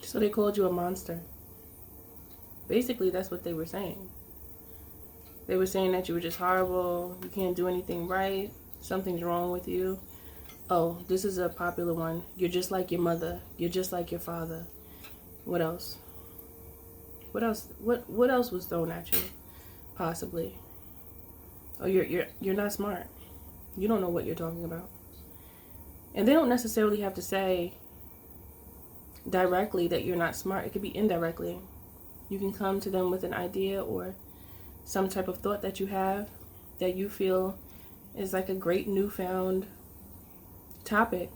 So they called you a monster. Basically, that's what they were saying. They were saying that you were just horrible, you can't do anything right, something's wrong with you. Oh, this is a popular one. You're just like your mother. You're just like your father. What else? What else? What else was thrown at you? Possibly. Oh, you're not smart. You don't know what you're talking about. And they don't necessarily have to say directly that you're not smart. It could be indirectly. You can come to them with an idea or some type of thought that you have that you feel is like a great newfound topic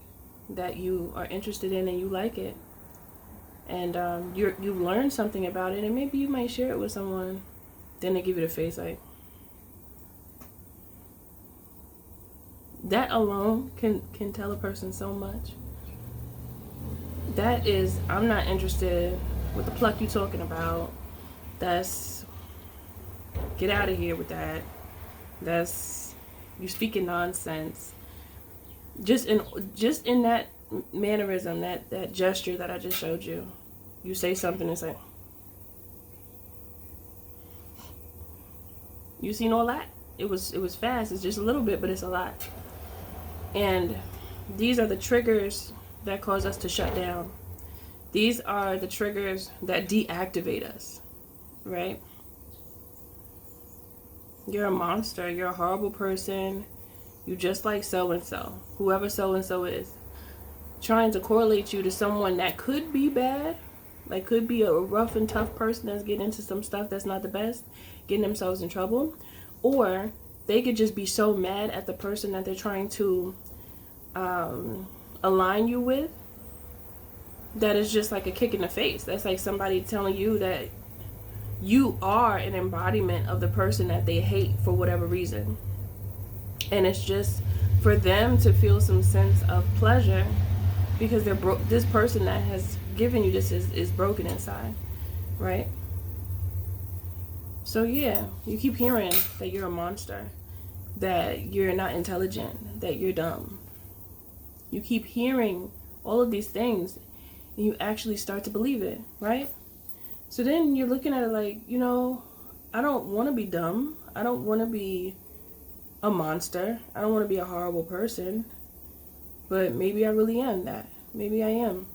that you are interested in and you like it, and you've learned something about it, and maybe you might share it with someone. Then they give you the face like that. Alone can tell a person so much. That is, I'm not interested with the pluck you talking about. That's, get out of here with that. That's, you speaking nonsense. Just in that mannerism, that gesture that I just showed you, you say something and say, you seen all that? It was fast. It's just a little bit, but it's a lot. And these are the triggers that cause us to shut down. These are the triggers that deactivate us, right? You're a monster. You're a horrible person. You just like so-and-so, whoever so-and-so is, trying to correlate you to someone that could be bad, like could be a rough and tough person that's getting into some stuff that's not the best, getting themselves in trouble. Or they could just be so mad at the person that they're trying to align you with, that is just like a kick in the face. That's like somebody telling you that you are an embodiment of the person that they hate for whatever reason. And it's just for them to feel some sense of pleasure because they're this person that has given you this is broken inside, right? So yeah, you keep hearing that you're a monster, that you're not intelligent, that you're dumb. You keep hearing all of these things and you actually start to believe it, right? So then you're looking at it like, I don't want to be dumb. I don't want to be a monster. I don't want to be a horrible person. But maybe I really am that. Maybe I am.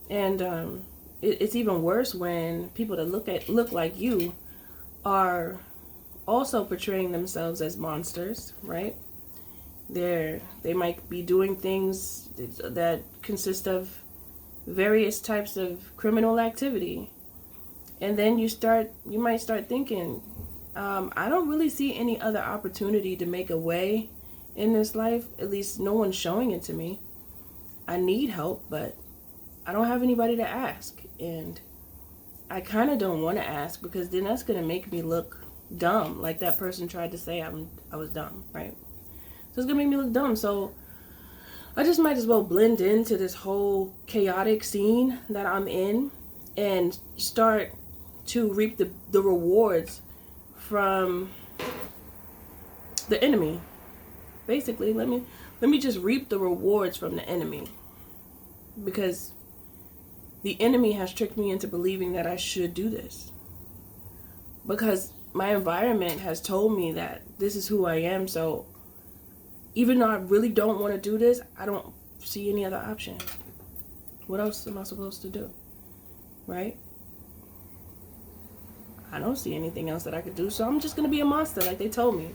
And it's even worse when people that look like you are also portraying themselves as monsters, right? They might be doing things that consist of various types of criminal activity. And then you might start thinking, I don't really see any other opportunity to make a way in this life. At least no one's showing it to me. I need help, but I don't have anybody to ask. And I kind of don't want to ask because then that's going to make me look dumb. Like that person tried to say I was dumb, right? So it's going to make me look dumb. So I just might as well blend into this whole chaotic scene that I'm in and start to reap the rewards from the enemy. Basically, let me just reap the rewards from the enemy, because the enemy has tricked me into believing that I should do this, because my environment has told me that this is who I am. So even though I really don't want to do this, I don't see any other option. What else am I supposed to do, right? I don't see anything else that I could do, so I'm just gonna be a monster like they told me.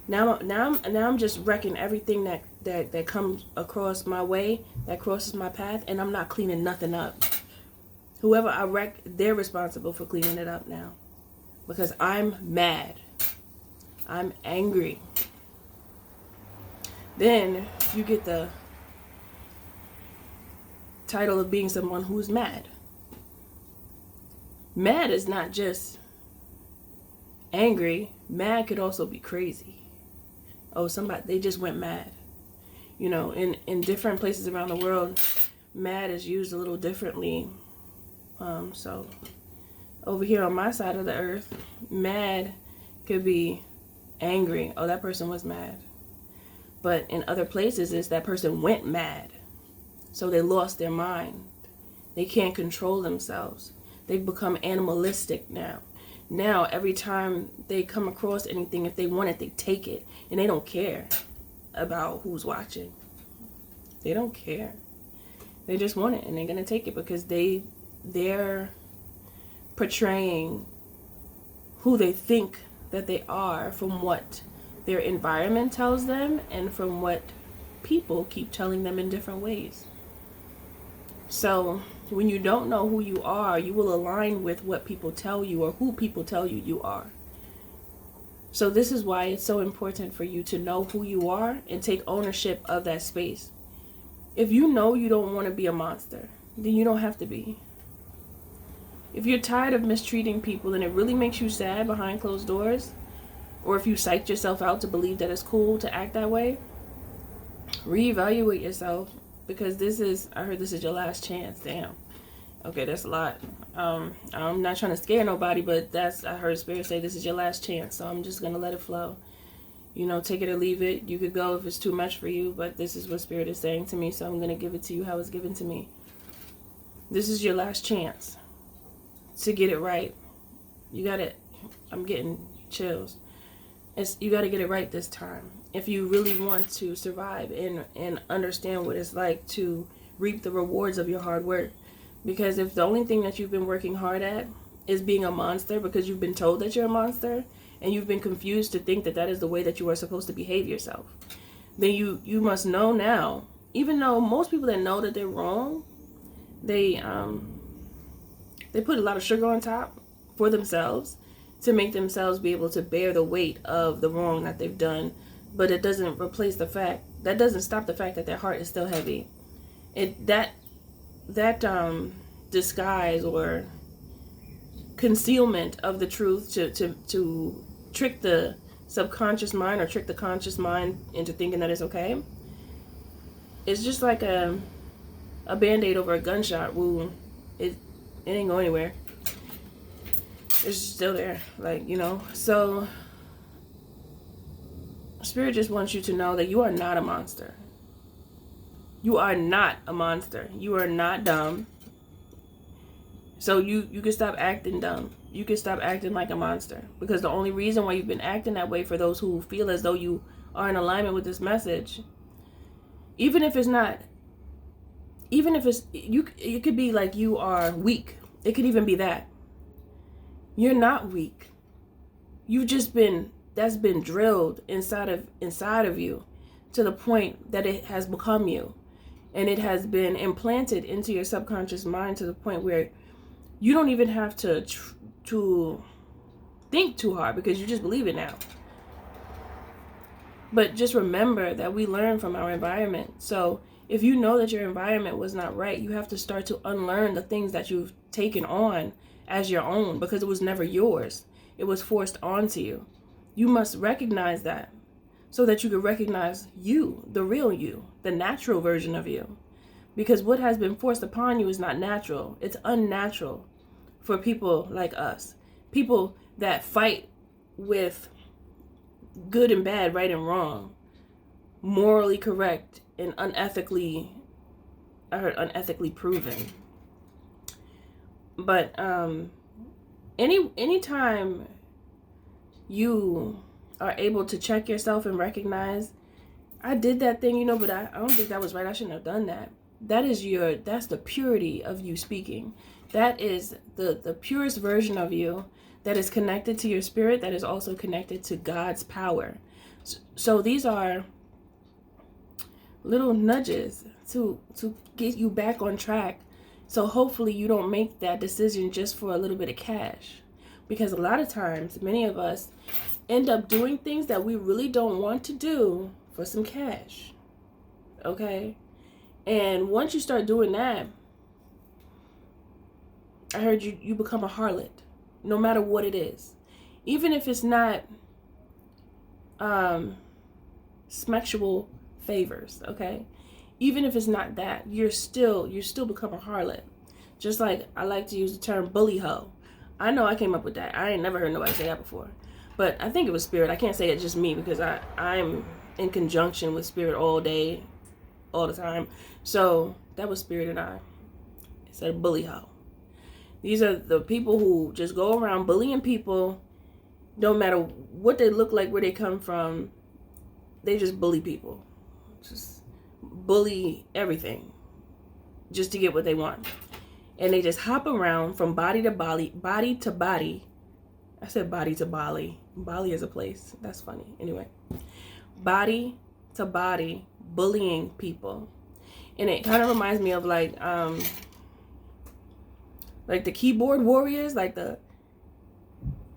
Now I'm just wrecking everything that comes across my way, that crosses my path, and I'm not cleaning nothing up. Whoever I wreck, they're responsible for cleaning it up now, because I'm mad. I'm angry. Then you get the title of being someone who's mad. Mad is not just angry. Mad could also be crazy. Oh, they just went mad. In different places around the world, mad is used a little differently. So over here on my side of the earth, mad could be angry. Oh, that person was mad. But in other places, it's that person went mad. So they lost their mind. They can't control themselves. They've become animalistic now. Now, every time they come across anything, if they want it, they take it. And they don't care about who's watching. They don't care. They just want it, and they're going to take it because they're portraying who they think that they are from what their environment tells them and from what people keep telling them in different ways. So when you don't know who you are, you will align with what people tell you or who people tell you you are. So this is why it's so important for you to know who you are and take ownership of that space. If you know you don't want to be a monster, then you don't have to be. If you're tired of mistreating people and it really makes you sad behind closed doors, or if you psyched yourself out to believe that it's cool to act that way, reevaluate yourself, because I heard this is your last chance. Damn. Okay, that's a lot. I'm not trying to scare nobody, but I heard Spirit say this is your last chance, so I'm just going to let it flow. You know, take it or leave it. You could go if it's too much for you, but this is what Spirit is saying to me, so I'm going to give it to you how it's given to me. This is your last chance to get it right. You got it. I'm getting chills. You got to get it right this time. If you really want to survive and understand what it's like to reap the rewards of your hard work. Because if the only thing that you've been working hard at is being a monster because you've been told that you're a monster and you've been confused to think that that is the way that you are supposed to behave yourself, then you must know now, even though most people that know that they're wrong, they put a lot of sugar on top for themselves to make themselves be able to bear the weight of the wrong that they've done. But it doesn't replace the fact, that doesn't stop the fact that their heart is still heavy. That disguise or concealment of the truth to trick the subconscious mind or trick the conscious mind into thinking that it's okay, it's just like a band-aid over a gunshot wound. It ain't going anywhere. It's still there, like, you know. So Spirit just wants you to know that you are not a monster. You are not a monster. You are not dumb. So you can stop acting dumb. You can stop acting like a monster. Because the only reason why you've been acting that way, for those who feel as though you are in alignment with this message, even if it's it could be like you are weak. It could even be that. You're not weak. You've just that's been drilled inside of you to the point that it has become you. And it has been implanted into your subconscious mind to the point where you don't even have to think too hard, because you just believe it now. But just remember that we learn from our environment. So if you know that your environment was not right, you have to start to unlearn the things that you've taken on as your own, because it was never yours. It was forced onto you. You must recognize that, so that you can recognize you, the real you, the natural version of you. Because what has been forced upon you is not natural. It's unnatural for people like us. People that fight with good and bad, right and wrong, morally correct and unethically proven. But anytime you are able to check yourself and recognize, I did that thing, you know, but I don't think that was right. I shouldn't have done that. That's the purity of you speaking. That is the purest version of you that is connected to your spirit, that is also connected to God's power. So these are little nudges to get you back on track. So hopefully you don't make that decision just for a little bit of cash. Because a lot of times, many of us end up doing things that we really don't want to do for some cash. Okay? And once you start doing that, I heard you become a harlot, no matter what it is. Even if it's not sexual favors, okay? Even if it's not that, you still become a harlot. Just like I like to use the term bully hoe. I know I came up with that. I ain't never heard nobody say that before. But I think it was Spirit. I can't say it's just me, because I'm in conjunction with Spirit all day, all the time. So that was Spirit and I. It's a bully hoe. These are the people who just go around bullying people. Don't matter what they look like, where they come from. They just bully people. Just bully everything just to get what they want. And they just hop around from body to body, body to body. I said body to Bali. Bali is a place. That's funny. Anyway, body to body bullying people. And it kind of reminds me of like the keyboard warriors, like the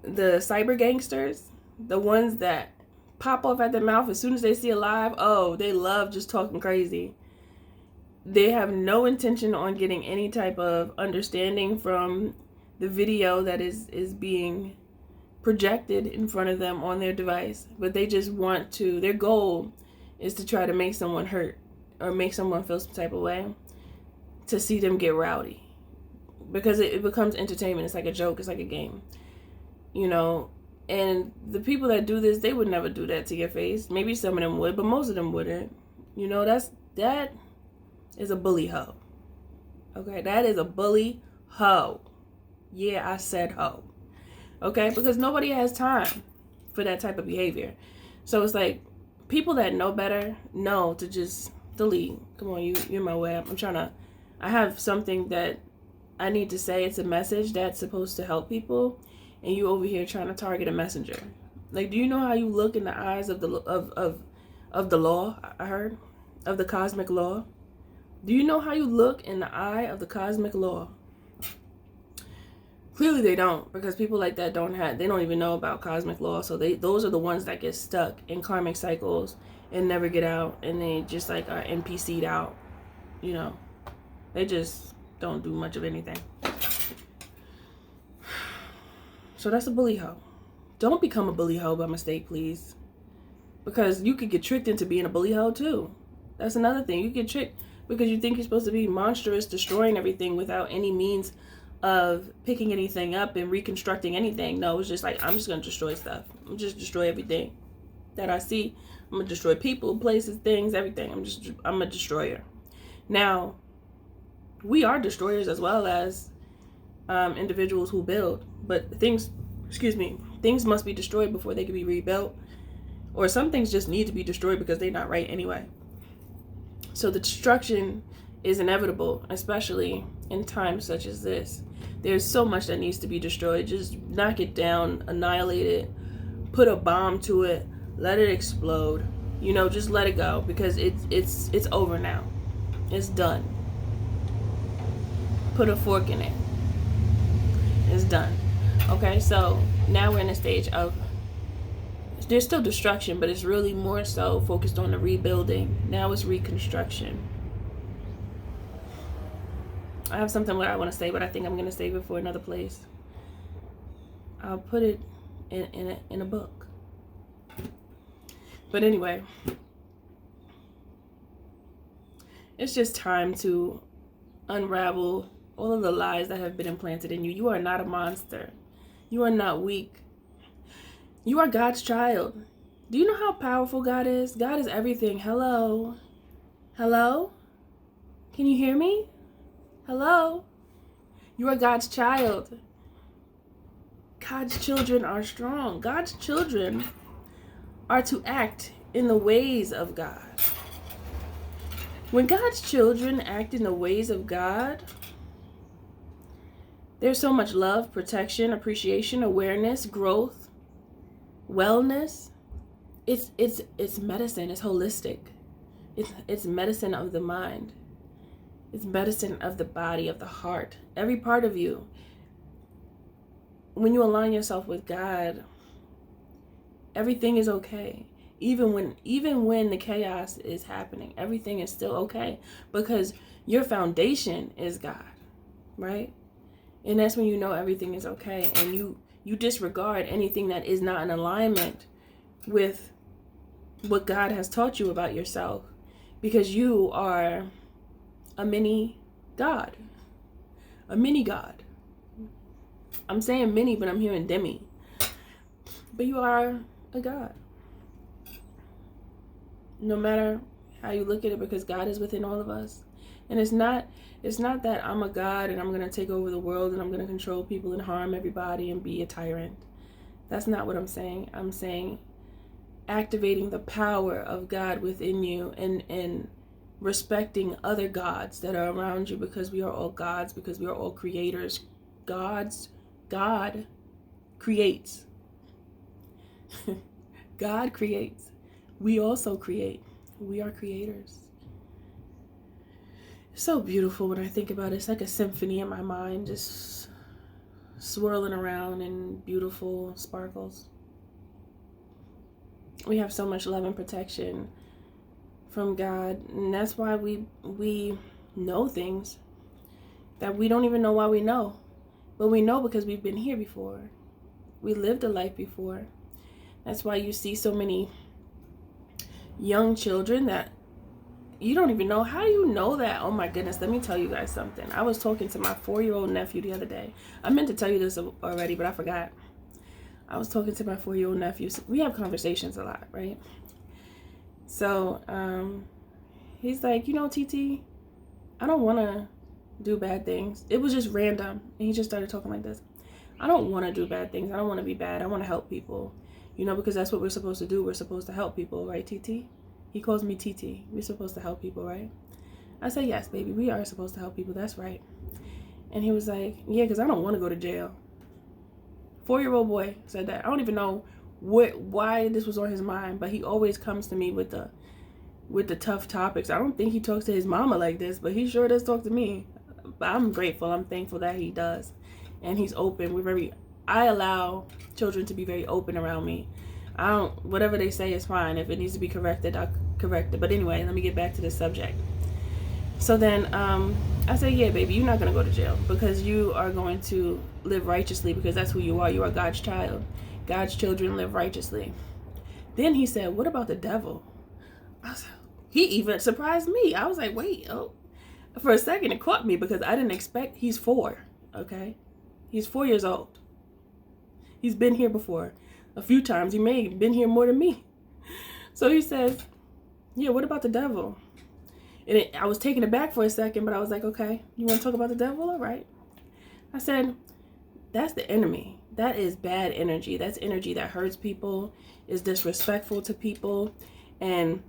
cyber gangsters, the ones that pop off at their mouth as soon as they see a live. Oh, they love just talking crazy. They have no intention on getting any type of understanding from the video that is being projected in front of them on their device. But they just want to, their goal is to try to make someone hurt or make someone feel some type of way, to see them get rowdy. Because it becomes entertainment. It's like a joke. It's like a game. You know, and the people that do this, they would never do that to your face. Maybe some of them would, but most of them wouldn't. You know, that is a bully hoe. Okay, that is a bully hoe. Yeah, I said hoe. Okay, because nobody has time for that type of behavior. So it's like, people that know better know to just delete. Come on, you're in my way. I have something that I need to say. It's a message that's supposed to help people, and you over here trying to target a messenger. Like, do you know how you look in the eyes of the law? I heard of the cosmic law. Do you know how you look in the eye of the cosmic law? Clearly they don't, because people like that they don't even know about cosmic law. So those are the ones that get stuck in karmic cycles and never get out, and they just like are NPC'd out. You know, they just don't do much of anything. So that's a bully hoe. Don't become a bully hoe by mistake, please. Because you could get tricked into being a bully hoe too. That's another thing. You get tricked because you think you're supposed to be monstrous, destroying everything without any means of picking anything up and reconstructing anything. No, it's just like, I'm just going to destroy stuff. I'm just destroy everything that I see. I'm going to destroy people, places, things, everything. I'm a destroyer. Now, we are destroyers as well as individuals who build. But things must be destroyed before they can be rebuilt. Or some things just need to be destroyed because they're not right anyway. So the destruction is inevitable, especially in times such as this. There's so much that needs to be destroyed. Just knock it down, annihilate it, put a bomb to it, let it explode. You know, just let it go, because it's over now. It's done. Put a fork in it. It's done. Okay, so now we're in a stage of, there's still destruction, but it's really more so focused on the rebuilding. Now it's reconstruction. I have something that I want to say, but I think I'm going to save it for another place. I'll put it in a book. But anyway, it's just time to unravel all of the lies that have been implanted in you. You are not a monster. You are not weak. You are God's child. Do you know how powerful God is? God is everything. Hello? Hello? Can you hear me? Hello? You are God's child. God's children are strong. God's children are to act in the ways of God. When God's children act in the ways of God, there's so much love, protection, appreciation, awareness, growth, wellness. It's medicine. It's holistic. It's medicine of the mind. It's medicine of the body, of the heart, every part of you. When you align yourself with God, everything is okay. Even when the chaos is happening, everything is still okay, because your foundation is God, right? And that's when you know everything is okay, and you disregard anything that is not in alignment with what God has taught you about yourself, because you are a mini God. A mini God. I'm saying mini, but I'm hearing demi. But you are a God. No matter how you look at it, because God is within all of us. And it's not that I'm a God and I'm going to take over the world and I'm going to control people and harm everybody and be a tyrant. That's not what I'm saying. I'm saying activating the power of God within you, and respecting other gods that are around you, because we are all gods, because we are all creators. God creates. God creates. We also create. We are creators. It's so beautiful when I think about it. It's like a symphony in my mind, just swirling around in beautiful sparkles. We have so much love and protection from God, and that's why we know things that we don't even know why we know. But we know because we've been here before. We lived a life before. That's why you see so many young children that you don't even know. How do you know that? Oh my goodness, let me tell you guys something. I was talking to my 4-year-old nephew the other day. I meant to tell you this already, but I forgot. I was talking to my 4-year-old nephew. We have conversations a lot, right? So he's like, you know, TT, I don't want to do bad things. It was just random, and he just started talking like this. I don't want to do bad things. I don't want to be bad. I want to help people, you know, because that's what we're supposed to do. We're supposed to help people, right, TT? He calls me TT. We're supposed to help people, right? I said, yes, baby, we are supposed to help people. That's right. And he was like, yeah, because I don't want to go to jail. 4-year-old boy said that. I don't even know why this was on his mind, but he always comes to me with the tough topics. I don't think he talks to his mama like this, but he sure does talk to me. But I'm grateful. I'm thankful that he does. And he's open. I allow children to be very open around me. Whatever they say is fine. If it needs to be corrected, I'll correct it. But anyway, let me get back to this subject. So then I said, yeah, baby, you're not going to go to jail, because you are going to live righteously, because that's who you are. You are God's child. God's children live righteously. Then he said, what about the devil? He even surprised me. I was like, wait, for a second it caught me, because I didn't expect. He's 4, okay? He's 4 years old. He's been here before a few times. He may have been here more than me. So he says, yeah, what about the devil? And I was taken aback for a second, but I was like, okay, you want to talk about the devil? All right. I said, that's the enemy. That is bad energy. That's energy that hurts people, is disrespectful to people, and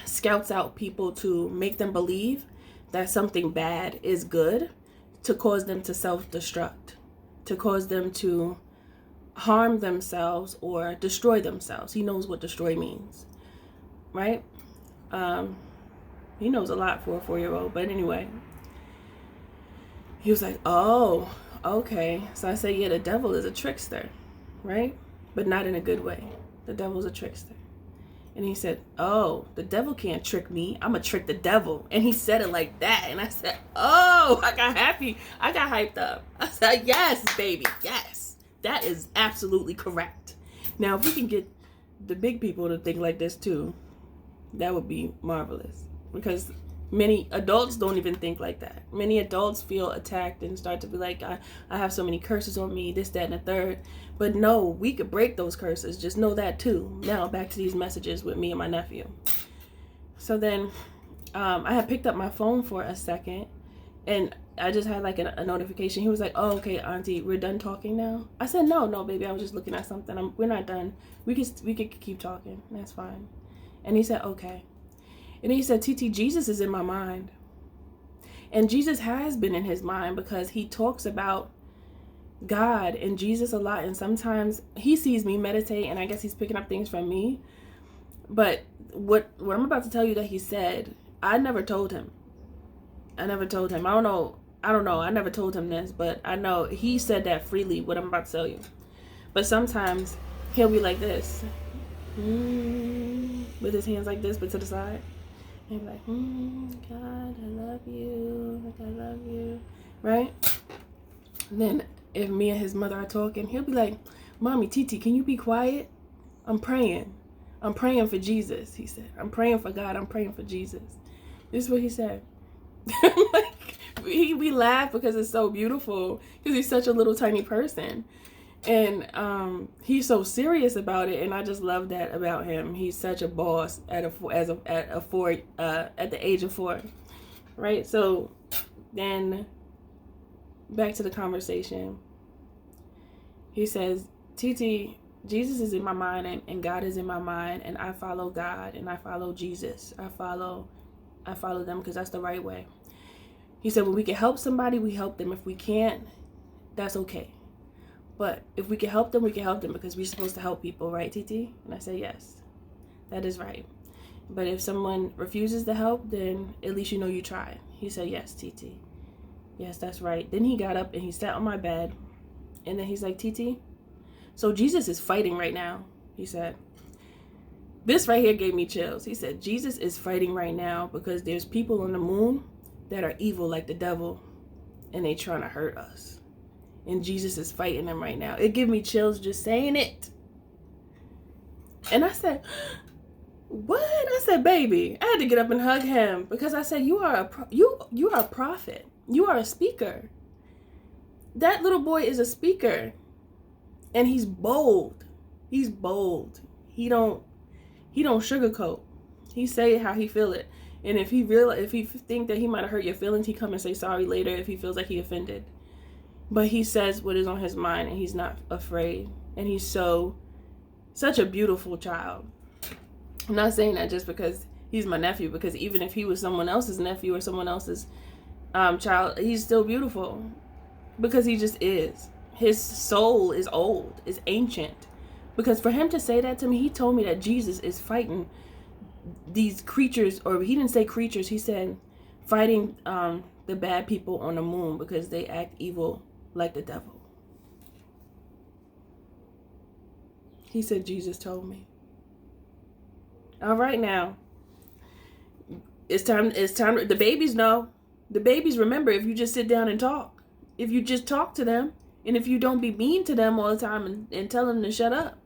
scouts out people to make them believe that something bad is good, to cause them to self-destruct, to cause them to harm themselves or destroy themselves. He knows what destroy means, right? He knows a lot for a 4-year-old, but anyway, he was like, oh, okay. So I said, yeah, the devil is a trickster, right? But not in a good way. The devil's a trickster. And he said, oh, the devil can't trick me. I'm going to trick the devil. And he said it like that. And I said, oh, I got happy. I got hyped up. I said, yes, baby, yes. That is absolutely correct. Now, if we can get the big people to think like this too, that would be marvelous. Because many adults don't even think like that. Many adults feel attacked and start to be like, I have so many curses on me, this, that, and the third. But no, we could break those curses. Just know that too. Now back to these messages with me and my nephew. So then I had picked up my phone for a second, and I just had like a notification. He was like, oh, okay, Auntie, we're done talking now? I said, no, baby, I was just looking at something. We're not done. We could keep talking. That's fine. And he said, okay. And he said, TT, Jesus is in my mind. And Jesus has been in his mind, because he talks about God and Jesus a lot. And sometimes he sees me meditate, and I guess he's picking up things from me. But what I'm about to tell you that he said, I never told him. I don't know. I never told him this, but I know he said that freely, what I'm about to tell you. But sometimes he'll be like this, with his hands like this, but to the side. And like, God, I love you. I love you. Right? And then if me and his mother are talking, he'll be like, Mommy, TT, can you be quiet? I'm praying. I'm praying for Jesus, he said. I'm praying for God. I'm praying for Jesus. This is what he said. Like, we laugh because it's so beautiful, because he's such a little tiny person. And he's so serious about it, and I just love that about him. He's such a boss at the age of 4, right? So then back to the conversation. He says, TT, Jesus is in my mind, and God is in my mind, and I follow God, and I follow Jesus. I follow them because that's the right way. He said, when we can help somebody, we help them. If we can't, that's okay. But if we can help them, we can help them because we're supposed to help people, right, TT? And I said, yes, that is right. But if someone refuses to help, then at least you know you tried. He said, yes, TT. Yes, that's right. Then he got up and he sat on my bed. And then he's like, TT, so Jesus is fighting right now, he said. This right here gave me chills. He said, Jesus is fighting right now because there's people on the moon that are evil like the devil, and they trying to hurt us. And Jesus is fighting them right now. It gave me chills just saying it. And I said, what? I said, baby, I had to get up and hug him because I said, you are a prophet. You are a speaker. That little boy is a speaker, and he's bold. He's bold. He don't sugarcoat. He say it how he feel it. And if he think that he might have hurt your feelings, he come and say sorry later if he feels like he offended. But he says what is on his mind, and he's not afraid. And he's such a beautiful child. I'm not saying that just because he's my nephew, because even if he was someone else's nephew or someone else's child, he's still beautiful because he just is. His soul is old, is ancient. Because for him to say that to me, he told me that Jesus is fighting these creatures, or he didn't say creatures, he said fighting the bad people on the moon because they act evil like the devil. He said, Jesus told me. All right, now it's time. The babies know. The babies remember if you just sit down and talk. If you just talk to them, and if you don't be mean to them all the time and tell them to shut up,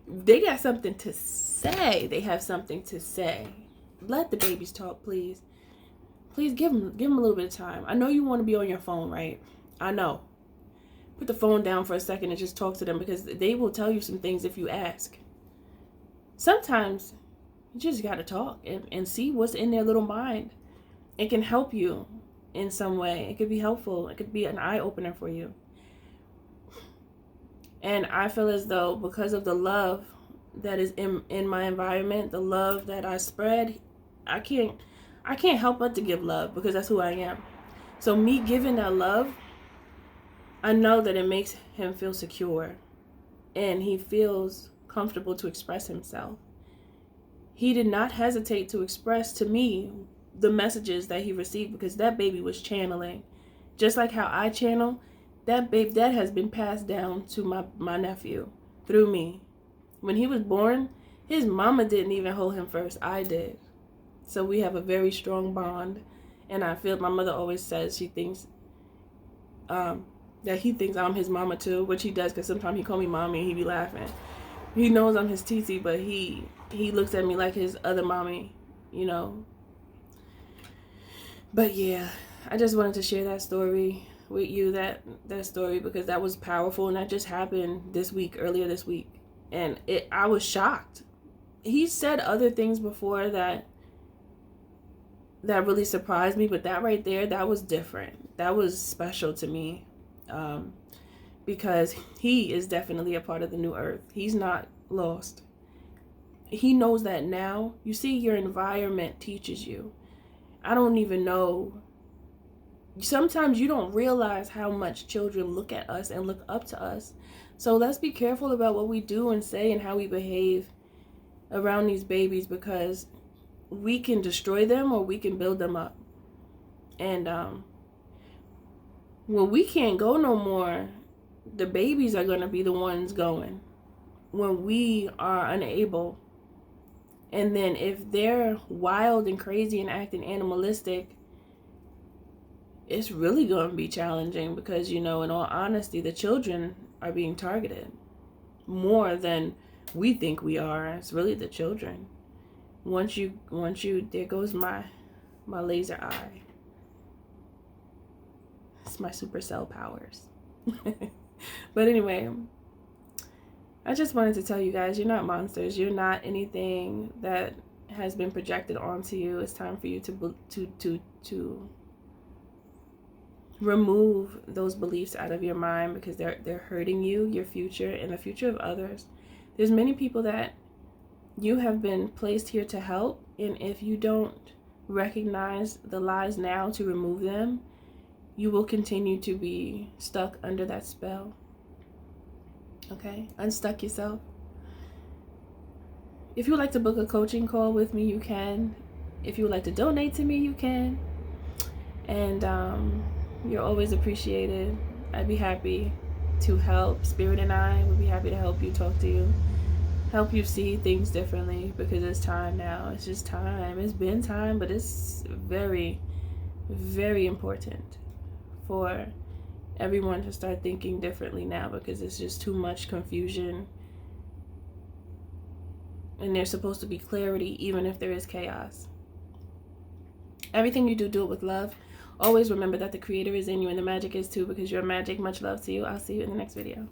they got something to say. They have something to say. Let the babies talk, please. Please give them a little bit of time. I know you want to be on your phone, right? I know. Put the phone down for a second and just talk to them, because they will tell you some things if you ask. Sometimes you just got to talk and see what's in their little mind. It can help you in some way. It could be helpful. It could be an eye-opener for you. And I feel as though because of the love that is in my environment, the love that I spread, I can't help but to give love because that's who I am. So me giving that love, I know that it makes him feel secure and he feels comfortable to express himself. He did not hesitate to express to me the messages that he received, because that baby was channeling. Just like how I channel, that has been passed down to my nephew through me. When he was born, his mama didn't even hold him first. I did. So we have a very strong bond. And I feel my mother always says she thinks that he thinks I'm his mama too, which he does, because sometimes he call me mommy and he be laughing. He knows I'm his TT, but he looks at me like his other mommy, you know. But yeah, I just wanted to share that story with you, that story, because that was powerful, and that just happened earlier this week. And I was shocked. He said other things before that really surprised me, but that right there, that was different. That was special to me. Because he is definitely a part of the new earth. He's not lost. He knows that now. You see, your environment teaches you. I don't even know. Sometimes you don't realize how much children look at us and look up to us. So let's be careful about what we do and say and how we behave around these babies, because we can destroy them or we can build them up. And when we can't go no more, the babies are going to be the ones going when we are unable. And then if they're wild and crazy and acting animalistic, it's really going to be challenging, because, you know, in all honesty, the children are being targeted more than we think we are. It's really the children. Once you, there goes my laser eye. It's my supercell powers. But anyway, I just wanted to tell you guys, you're not monsters. You're not anything that has been projected onto you. It's time for you to remove those beliefs out of your mind, because they're hurting you, your future, and the future of others. There's many people that you have been placed here to help, and if you don't recognize the lies now to remove them, you will continue to be stuck under that spell. Okay? Unstuck yourself. If you would like to book a coaching call with me, you can. If you would like to donate to me, you can. And you're always appreciated. I'd be happy to help. Spirit and I would be happy to help you, talk to you, help you see things differently, because it's time now. It's just time. It's been time, but it's very, very important for everyone to start thinking differently now, because it's just too much confusion. And there's supposed to be clarity even if there is chaos. Everything you do, do it with love. Always remember that the creator is in you and the magic is too, because you're magic. Much love to you. I'll see you in the next video.